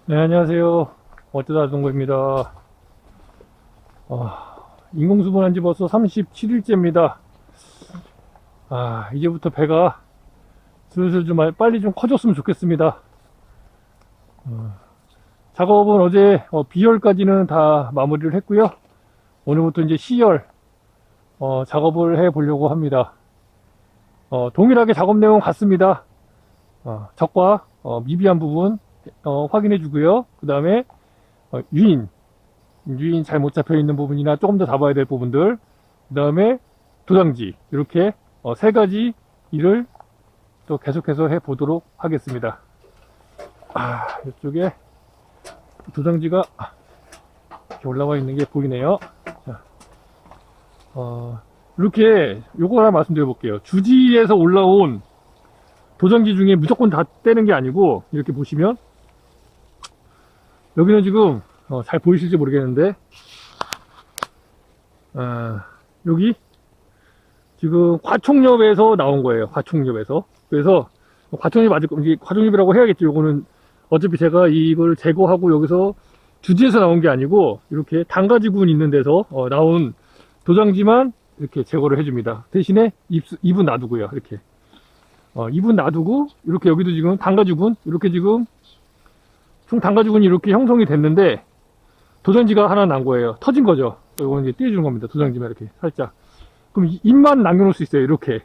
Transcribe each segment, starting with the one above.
네, 안녕하세요. 어쩌다 동거입니다. 인공수분한 지 벌써 37일째입니다. 이제부터 배가 슬슬 좀 빨리 좀 커졌으면 좋겠습니다. 작업은 어제 비열까지는 다 마무리를 했고요. 오늘부터 이제 시열 작업을 해 보려고 합니다. 동일하게 작업 내용 같습니다. 적과 미비한 부분 확인해 주고요. 그 다음에 유인 잘 못 잡혀 있는 부분이나 조금 더 잡아야 될 부분들, 그 다음에 도장지, 이렇게 세 가지 일을 또 계속해서 해 보도록 하겠습니다. 이쪽에 도장지가 이렇게 올라와 있는 게 보이네요. 자, 이렇게 요거 하나 말씀드려 볼게요. 주지에서 올라온 도장지 중에 무조건 다 떼는 게 아니고, 이렇게 보시면 여기는 지금 잘 보이실지 모르겠는데, 여기 지금 과총엽에서 나온 거예요. 과총엽에서. 그래서 과총엽 맞을 거, 이게 과총엽이라고 해야겠죠. 요거는 어차피 제가 이걸 제거하고 여기서 주지에서 나온 게 아니고, 이렇게 단가지군 있는 데서 나온 도장지만 이렇게 제거를 해줍니다. 대신에 입은 놔두고요. 이렇게 입은 놔두고, 이렇게 여기도 지금 단가지군, 이렇게 지금 총 단가지군이 이렇게 형성이 됐는데, 도장지가 하나 난 거예요. 터진 거죠. 이거 이제 띄워주는 겁니다. 도장지만 이렇게 살짝. 그럼 입만 남겨놓을 수 있어요. 이렇게.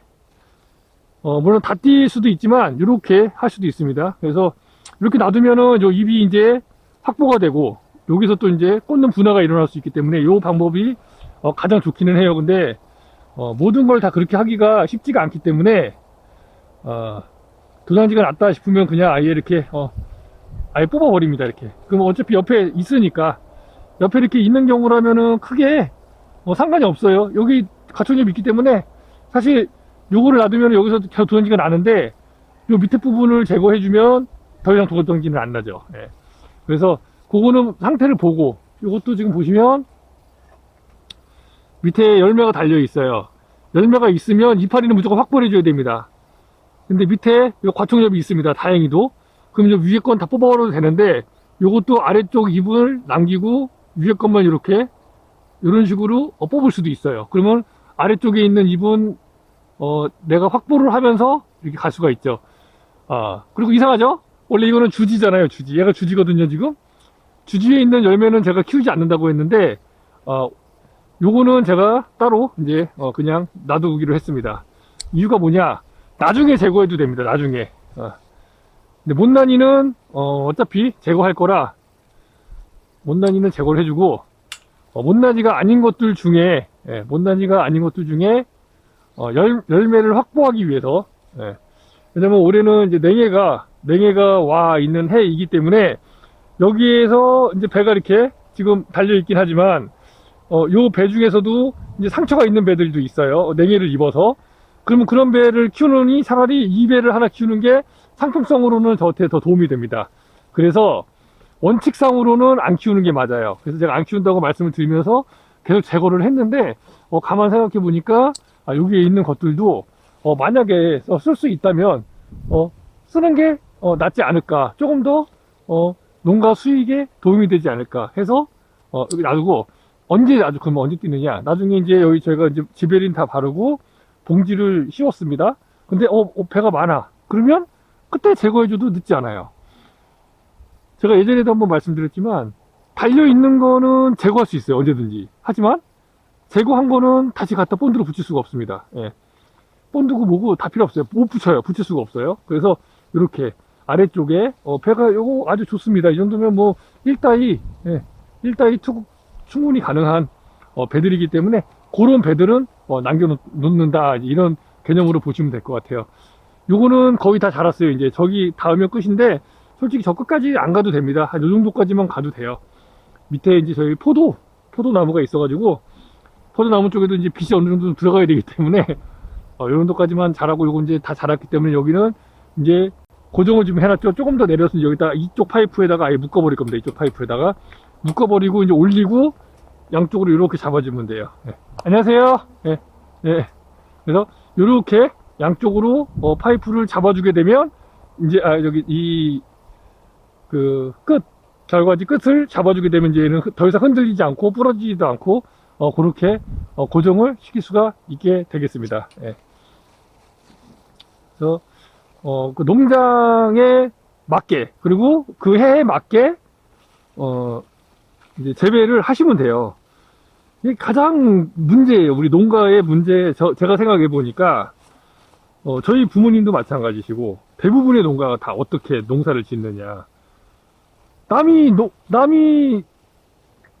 물론 다 띄일 수도 있지만 이렇게 할 수도 있습니다. 그래서 이렇게 놔두면은 저 입이 이제 확보가 되고, 여기서 또 이제 꽂는 분화가 일어날 수 있기 때문에 이 방법이 가장 좋기는 해요. 근데 모든 걸 다 그렇게 하기가 쉽지가 않기 때문에 도장지가 났다 싶으면 그냥 아예 이렇게 아예 뽑아버립니다. 이렇게. 그럼 어차피 옆에 있으니까, 옆에 이렇게 있는 경우라면은 크게 상관이 없어요. 여기 가촉엽이 있기 때문에 사실 요거를 놔두면 여기서 도장지가 나는데, 요 밑에 부분을 제거해주면 더 이상 도장지는 안 나죠. 예. 그래서 그거는 상태를 보고, 요것도 지금 보시면 밑에 열매가 달려 있어요. 열매가 있으면 이파리는 무조건 확보를 해줘야 됩니다. 근데 밑에 요 과총엽이 있습니다. 다행히도. 그럼 요 위에 건 다 뽑아버려도 되는데, 요것도 아래쪽 입을 남기고 위에 것만 이렇게 이런 식으로 뽑을 수도 있어요. 그러면 아래쪽에 있는 입은 내가 확보를 하면서 이렇게 갈 수가 있죠. 그리고 이상하죠? 원래 이거는 주지잖아요. 주지. 얘가 주지거든요. 지금 주지에 있는 열매는 제가 키우지 않는다고 했는데, 요거는 제가 따로 이제 그냥 놔두기로 했습니다. 이유가 뭐냐? 나중에 제거해도 됩니다. 나중에. 근데 못난이는 어차피 제거할 거라, 못난이는 제거를 해주고, 못난이가 아닌 것들 중에, 못난이가 아닌 것들 중에 열매를 확보하기 위해서, 왜냐면 올해는 이제 냉해가 와 있는 해이기 때문에, 여기에서 이제 배가 이렇게 지금 달려 있긴 하지만, 요 배 중에서도 이제 상처가 있는 배들도 있어요. 냉해를 입어서. 그러면 그런 배를 키우느니 차라리 이 배를 하나 키우는 게 상품성으로는 저한테 더 도움이 됩니다. 그래서 원칙상으로는 안 키우는 게 맞아요. 그래서 제가 안 키운다고 말씀을 드리면서 계속 제거를 했는데, 가만 생각해 보니까 여기에 있는 것들도 만약에 쓸 수 있다면 쓰는 게 낫지 않을까, 조금 더 농가 수익에 도움이 되지 않을까 해서 여기 놔두고, 그러면 언제 뛰느냐, 나중에 이제 여기 저희가 이제 지베린 다 바르고 봉지를 씌웠습니다. 근데 배가 많아. 그러면 그때 제거해줘도 늦지 않아요. 제가 예전에도 한번 말씀드렸지만, 달려있는 거는 제거할 수 있어요. 언제든지. 하지만 제거한 거는 다시 갖다 본드로 붙일 수가 없습니다. 예. 본드고 뭐고 다 필요 없어요. 못 붙여요. 붙일 수가 없어요. 그래서 이렇게 아래쪽에 배가 요거 아주 좋습니다. 이 정도면 뭐 1따위 1따위 투 충분히 가능한 배들이기 때문에, 그런 배들은 남겨놓는다, 이런 개념으로 보시면 될 것 같아요. 요거는 거의 다 자랐어요. 이제 저기 닿으면 끝인데, 솔직히 저 끝까지 안 가도 됩니다. 한 요 정도까지만 가도 돼요. 밑에 이제 저희 포도나무가 있어가지고, 포도나무 쪽에도 이제 빛이 어느 정도 들어가야 되기 때문에, 요 정도까지만 자라고, 요거 이제 다 자랐기 때문에 여기는 이제 고정을 좀 해놨죠. 조금 더 내려서 여기다 이쪽 파이프에다가 아예 묶어버릴 겁니다. 이쪽 파이프에다가 묶어버리고 이제 올리고 양쪽으로 이렇게 잡아주면 돼요. 안녕하세요. 그래서 이렇게 양쪽으로 파이프를 잡아주게 되면, 이제 여기 이 끝 결과지 끝을 잡아주게 되면 이제 얘는 더 이상 흔들리지 않고 부러지지도 않고 그렇게 고정을 시킬 수가 있게 되겠습니다. 예. 그래서 그 농장에 맞게 그리고 그 해에 맞게 이제 재배를 하시면 돼요. 이게 가장 문제예요. 우리 농가의 문제. 제가 생각해 보니까 저희 부모님도 마찬가지시고 대부분의 농가가 다 어떻게 농사를 짓느냐. 남이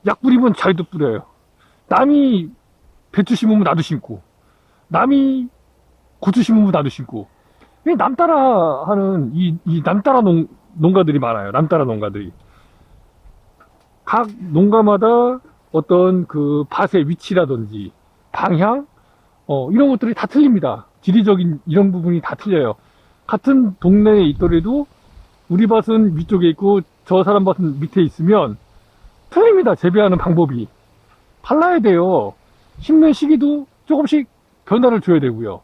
약 뿌리면 자기도 뿌려요. 남이 배추 심으면 나도 심고, 남이 고추 심으면 나도 심고. 남 따라 하는 이 남 따라 농가들이 많아요. 남 따라 농가들이. 각 농가마다 어떤 그 밭의 위치라든지 방향, 이런 것들이 다 틀립니다. 지리적인 이런 부분이 다 틀려요. 같은 동네에 있더라도 우리 밭은 위쪽에 있고 저 사람 밭은 밑에 있으면 틀립니다. 재배하는 방법이 달라야 돼요. 심는 시기도 조금씩 변화를 줘야 되고요.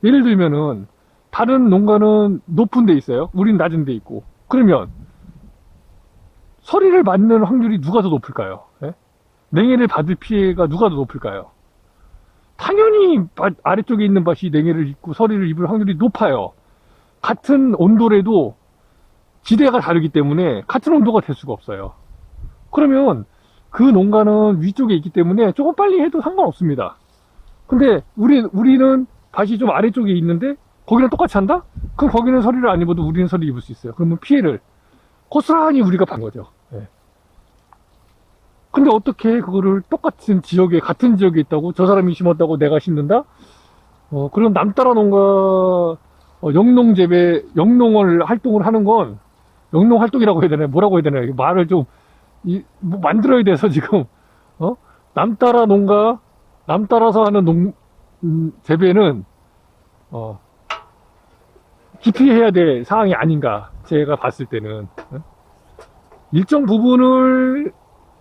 예를 들면은 다른 농가는 높은 데 있어요. 우린 낮은 데 있고. 그러면 서리를 맞는 확률이 누가 더 높을까요? 예? 냉해를 받을 피해가 누가 더 높을까요? 당연히 아래쪽에 있는 밭이 냉해를 입고 서리를 입을 확률이 높아요. 같은 온도라도 지대가 다르기 때문에 같은 온도가 될 수가 없어요. 그러면 그 농가는 위쪽에 있기 때문에 조금 빨리 해도 상관없습니다. 근데 우리는 밭이 좀 아래쪽에 있는데 거기랑 똑같이 한다? 그럼 거기는 서리를 안 입어도 우리는 서리 입을 수 있어요. 그러면 피해를 고스란히 우리가 본 거죠. 예. 근데 어떻게 그거를 똑같은 지역에, 같은 지역에 있다고 저 사람이 심었다고 내가 심는다? 그럼 남따라 농가, 영농재배, 영농을 활동을 하는 건, 영농 활동이라고 해야 되나요? 뭐라고 해야 되나요? 말을 좀, 뭐 만들어야 돼서 지금, 남따라 농가, 남따라서 하는 재배는, 깊이 해야 될 사항이 아닌가, 제가 봤을 때는. 일정 부분을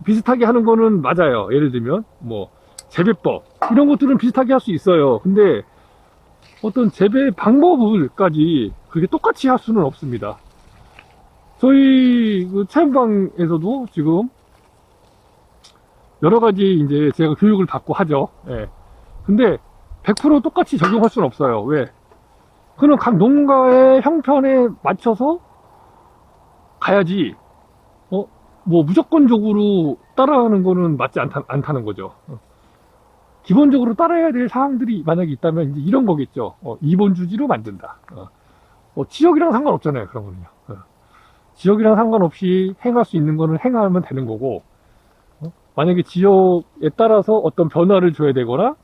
비슷하게 하는 거는 맞아요. 예를 들면 뭐 재배법 이런 것들은 비슷하게 할 수 있어요. 근데 어떤 재배 방법을까지 그게 똑같이 할 수는 없습니다. 저희 그 체험방에서도 지금 여러 가지 이제 제가 교육을 받고 하죠. 예. 근데 100% 똑같이 적용할 수는 없어요. 왜? 그는 각 농가의 형편에 맞춰서 가야지. 뭐 무조건적으로 따라하는 거는 맞지 않다는 거죠. 기본적으로 따라야 될 사항들이 만약에 있다면 이제 이런 거겠죠. 2번 주지로 만든다. 지역이랑 상관없잖아요. 그런 거는요. 지역이랑 상관없이 행할 수 있는 거는 행하면 되는 거고, 만약에 지역에 따라서 어떤 변화를 줘야 되거나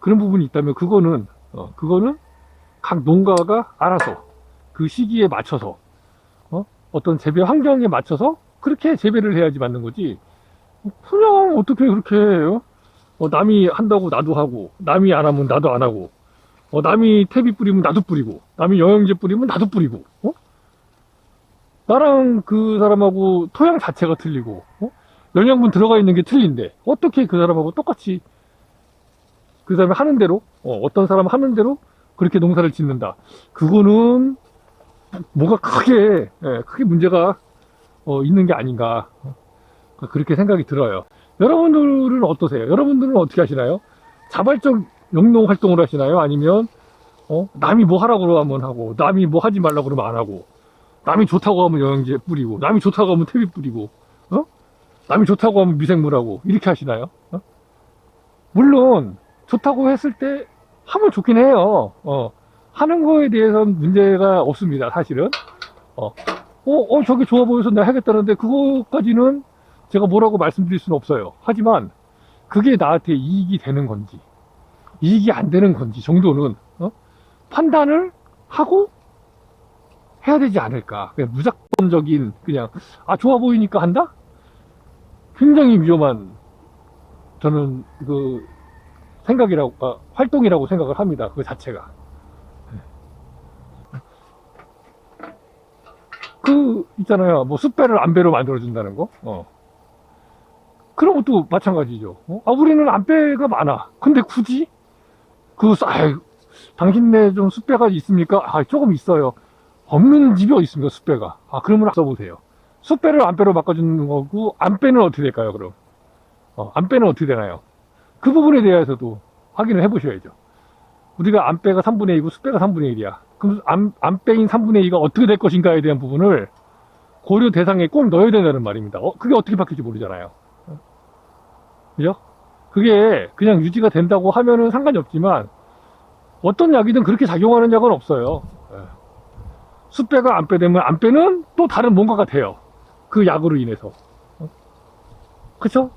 그런 부분이 있다면 그거는 각 농가가 알아서 그 시기에 맞춰서 어떤 재배 환경에 맞춰서 그렇게 재배를 해야지 맞는 거지. 그냥 어떻게 그렇게 해요? 남이 한다고 나도 하고, 남이 안 하면 나도 안 하고, 남이 퇴비 뿌리면 나도 뿌리고, 남이 영양제 뿌리면 나도 뿌리고, 나랑 그 사람하고 토양 자체가 틀리고, 영양분 들어가 있는 게 틀린데, 어떻게 그 사람하고 똑같이 그 사람이 하는 대로, 어떤 사람 하는 대로 그렇게 농사를 짓는다. 그거는 뭐가 크게 문제가 있는 게 아닌가, 그렇게 생각이 들어요. 여러분들은 어떠세요? 여러분들은 어떻게 하시나요? 자발적 영농 활동을 하시나요? 아니면 남이 뭐 하라고 하면 하고, 남이 뭐 하지 말라고 그러면 안 하고, 남이 좋다고 하면 영양제 뿌리고, 남이 좋다고 하면 퇴비 뿌리고, 남이 좋다고 하면 미생물하고, 이렇게 하시나요? 물론 좋다고 했을 때 하면 좋긴 해요. 하는 거에 대해서는 문제가 없습니다. 사실은 저게 좋아 보여서 내가 하겠다는데 그거까지는 제가 뭐라고 말씀드릴 수는 없어요. 하지만 그게 나한테 이익이 되는 건지 이익이 안 되는 건지 정도는 판단을 하고 해야 되지 않을까. 그냥 무작정적인 그냥 좋아 보이니까 한다? 굉장히 위험한, 저는 그 생각이라고 활동이라고 생각을 합니다. 그 자체가. 있잖아요. 뭐 숯배를 안배로 만들어준다는 거. 그런 것도 마찬가지죠. 우리는 안배가 많아. 근데 굳이? 당신네 좀 숯배가 있습니까? 조금 있어요. 없는 집이 어디 있습니까, 숯배가. 그러면 써보세요. 숫배를 안배로 바꿔주는 거고, 안배는 어떻게 될까요, 그럼? 안배는 어떻게 되나요? 그 부분에 대해서도 확인을 해보셔야죠. 우리가 안배가 3분의 2고 숫배가 3분의 1이야. 그럼 안배인 3분의 2가 어떻게 될 것인가에 대한 부분을 고려 대상에 꼭 넣어야 된다는 말입니다. 그게 어떻게 바뀔지 모르잖아요. 그죠? 그게 그냥 유지가 된다고 하면은 상관이 없지만, 어떤 약이든 그렇게 작용하는 약은 없어요. 숫배가 안배되면 안배는 또 다른 뭔가가 돼요. 그 약으로 인해서. 그쵸?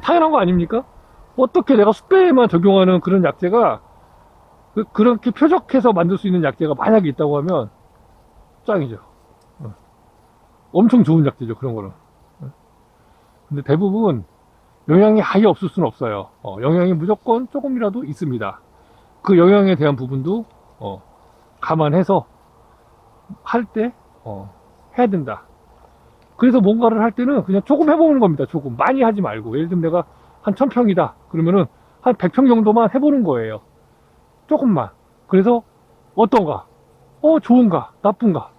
당연한 거 아닙니까? 어떻게 내가 숫배에만 적용하는 그런 약제가 그렇게 표적해서 만들 수 있는 약제가 만약에 있다고 하면 짱이죠. 엄청 좋은 약제죠, 그런 거는. 근데 대부분 영향이 아예 없을 수는 없어요. 영향이 무조건 조금이라도 있습니다. 그 영향에 대한 부분도 감안해서 할 때 해야 된다. 그래서 뭔가를 할 때는 그냥 조금 해보는 겁니다. 조금 많이 하지 말고, 예를 들면 내가 한 1000평이다 그러면은 한 100평 정도만 해보는 거예요. 조금만. 그래서 어떤가, 좋은가, 나쁜가,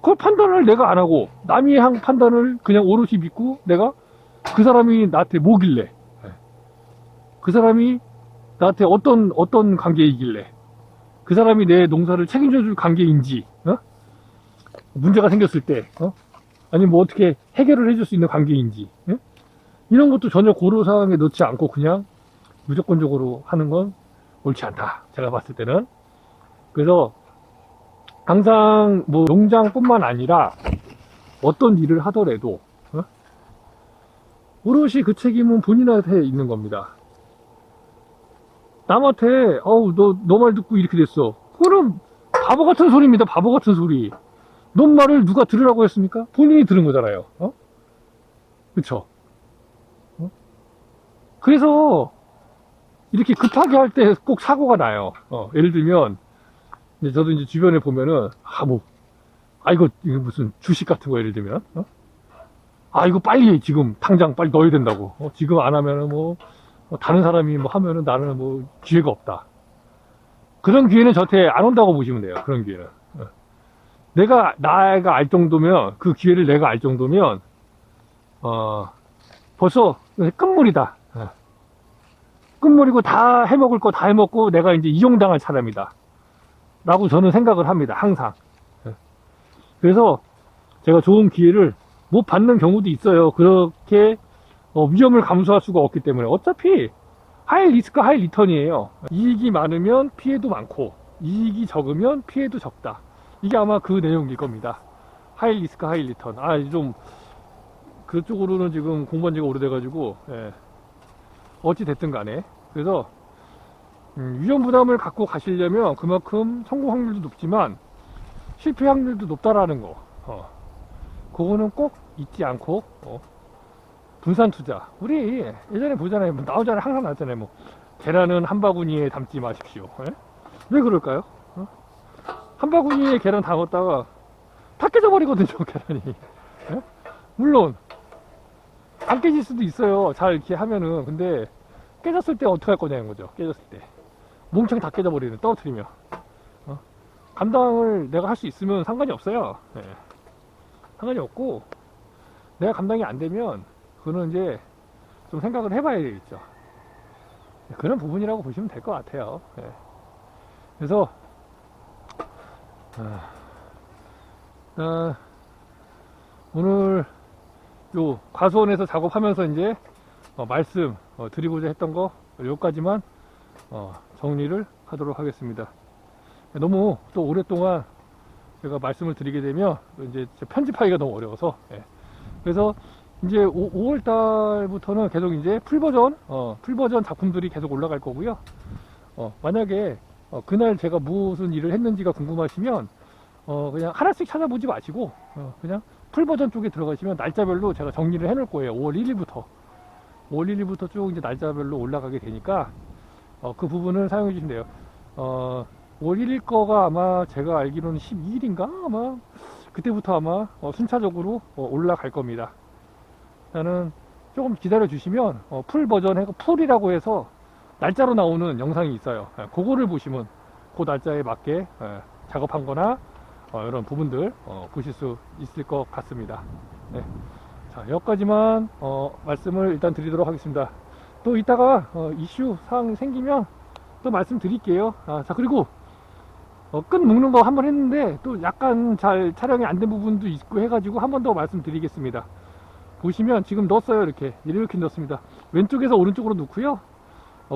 그 판단을 내가 안 하고 남이 한 판단을 그냥 오롯이 믿고, 내가 그 사람이 나한테 뭐길래, 그 사람이 나한테 어떤 관계이길래, 그 사람이 내 농사를 책임져 줄 관계인지, 문제가 생겼을 때, 아니면 뭐 어떻게 해결을 해줄 수 있는 관계인지, 이런 것도 전혀 고려사항에 넣지 않고 그냥 무조건적으로 하는 건 옳지 않다, 제가 봤을 때는. 그래서 항상 뭐 농장뿐만 아니라 어떤 일을 하더라도 오롯이 그 책임은 본인한테 있는 겁니다. 남한테 너 말 듣고 이렇게 됐어, 그거는 바보 같은 소리입니다. 바보 같은 소리. 넌 말을 누가 들으라고 했습니까? 본인이 들은 거잖아요. 그쵸? 그래서 이렇게 급하게 할 때 꼭 사고가 나요. 예를 들면 이제 저도 이제 주변에 보면은 이거 무슨 주식 같은 거 예를 들면 이거 빨리 지금 당장 빨리 넣어야 된다고. 지금 안 하면은 다른 사람이 하면은 나는 기회가 없다. 그런 기회는 저한테 안 온다고 보시면 돼요. 그런 기회는. 내가 알 정도면, 그 기회를 내가 알 정도면, 벌써 끝물이다. 끝물이고 다 해먹을 거 다 해먹고 내가 이제 이용당할 사람이다. 라고 저는 생각을 합니다. 항상. 그래서 제가 좋은 기회를 못 받는 경우도 있어요. 그렇게 위험을 감수할 수가 없기 때문에. 어차피 하이 리스크 하이 리턴이에요. 이익이 많으면 피해도 많고, 이익이 적으면 피해도 적다. 이게 아마 그 내용일 겁니다. 하이 리스크 하이 리턴. 좀 그쪽으로는 지금 공부한 지가 오래돼가지고, 어찌 됐든 간에. 그래서 위험 부담을 갖고 가시려면 그만큼 성공 확률도 높지만 실패 확률도 높다라는 거, 그거는 꼭 잊지 않고, 분산 투자. 우리 예전에 보잖아요. 나오잖아요. 항상 나왔잖아요. 계란은 한 바구니에 담지 마십시오. 왜 그럴까요? 한 바구니에 계란 담았다가 다 깨져버리거든요, 계란이. 물론 안 깨질 수도 있어요, 잘 이렇게 하면은. 근데 깨졌을 때 어떻게 할 거냐는 거죠. 깨졌을 때 몽창 다 깨져버리는, 떨어뜨리면. 감당을 내가 할 수 있으면 상관이 없어요. 상관이 없고, 내가 감당이 안 되면 그거는 이제 좀 생각을 해봐야 되겠죠. 그런 부분이라고 보시면 될 것 같아요. 그래서 오늘 요 과수원에서 작업하면서 이제 말씀 드리고자 했던 거 여기까지만 정리를 하도록 하겠습니다. 너무 또 오랫동안 제가 말씀을 드리게 되면 이제 편집하기가 너무 어려워서, 그래서 이제 5월 달부터는 계속 이제 풀버전 작품들이 계속 올라갈 거고요. 만약에 그날 제가 무슨 일을 했는지가 궁금하시면 그냥 하나씩 찾아보지 마시고 그냥 풀버전 쪽에 들어가시면 날짜별로 제가 정리를 해 놓을 거예요. 5월 1일부터 쭉 이제 날짜별로 올라가게 되니까 그 부분을 사용해 주시면 돼요. 5월 1일 거가 아마 제가 알기로는 12일인가 아마 그때부터 아마 순차적으로 올라갈 겁니다. 일단은 조금 기다려 주시면 풀 버전 풀이라고 해서 날짜로 나오는 영상이 있어요. 그거를 보시면 그 날짜에 맞게 작업한 거나 이런 부분들 보실 수 있을 것 같습니다. 네. 자, 여기까지만 말씀을 일단 드리도록 하겠습니다. 또 이따가 이슈 사항 생기면 또 말씀드릴게요. 자, 그리고 끈 묶는 거 한번 했는데 또 약간 잘 촬영이 안 된 부분도 있고 해가지고 한 번 더 말씀드리겠습니다. 보시면 지금 넣었어요. 이렇게 넣습니다. 왼쪽에서 오른쪽으로 넣고요.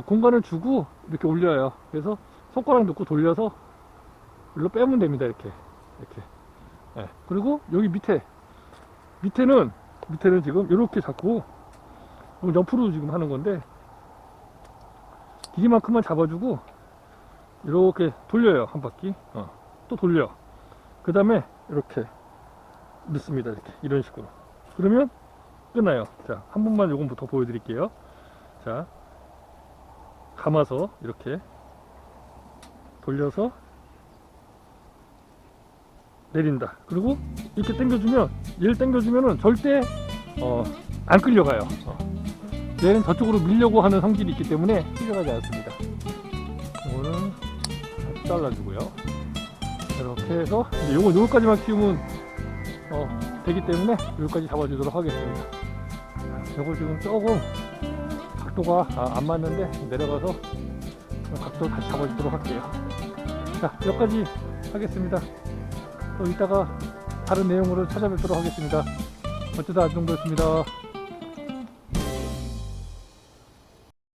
공간을 주고 이렇게 올려요. 그래서 손가락 넣고 돌려서 일로 빼면 됩니다. 이렇게. 네. 그리고 여기 밑에는 지금 이렇게 잡고 옆으로 지금 하는 건데 길이만큼만 잡아주고 이렇게 돌려요. 한 바퀴. 또 돌려. 그 다음에 이렇게 넣습니다. 이렇게 이런 식으로. 그러면 끝나요. 자, 한 번만 요금부터 보여드릴게요. 자, 감아서 이렇게 돌려서 내린다. 그리고 이렇게 당겨주면, 얘를 당겨주면은 절대 안 끌려가요. 얘는 저쪽으로 밀려고 하는 성질이 있기 때문에 끌려가지 않습니다. 이거는 잘라주고요. 이렇게 해서 요거 요거까지만 키우면 되기 때문에 여기까지 잡아주도록 하겠습니다. 요거 지금 조금 각도가 안 맞는데 내려가서 각도 다시 잡아주도록 할게요. 자, 여기까지 하겠습니다. 또 이따가 다른 내용으로 찾아뵙도록 하겠습니다. 어쩌다 이 정도였습니다.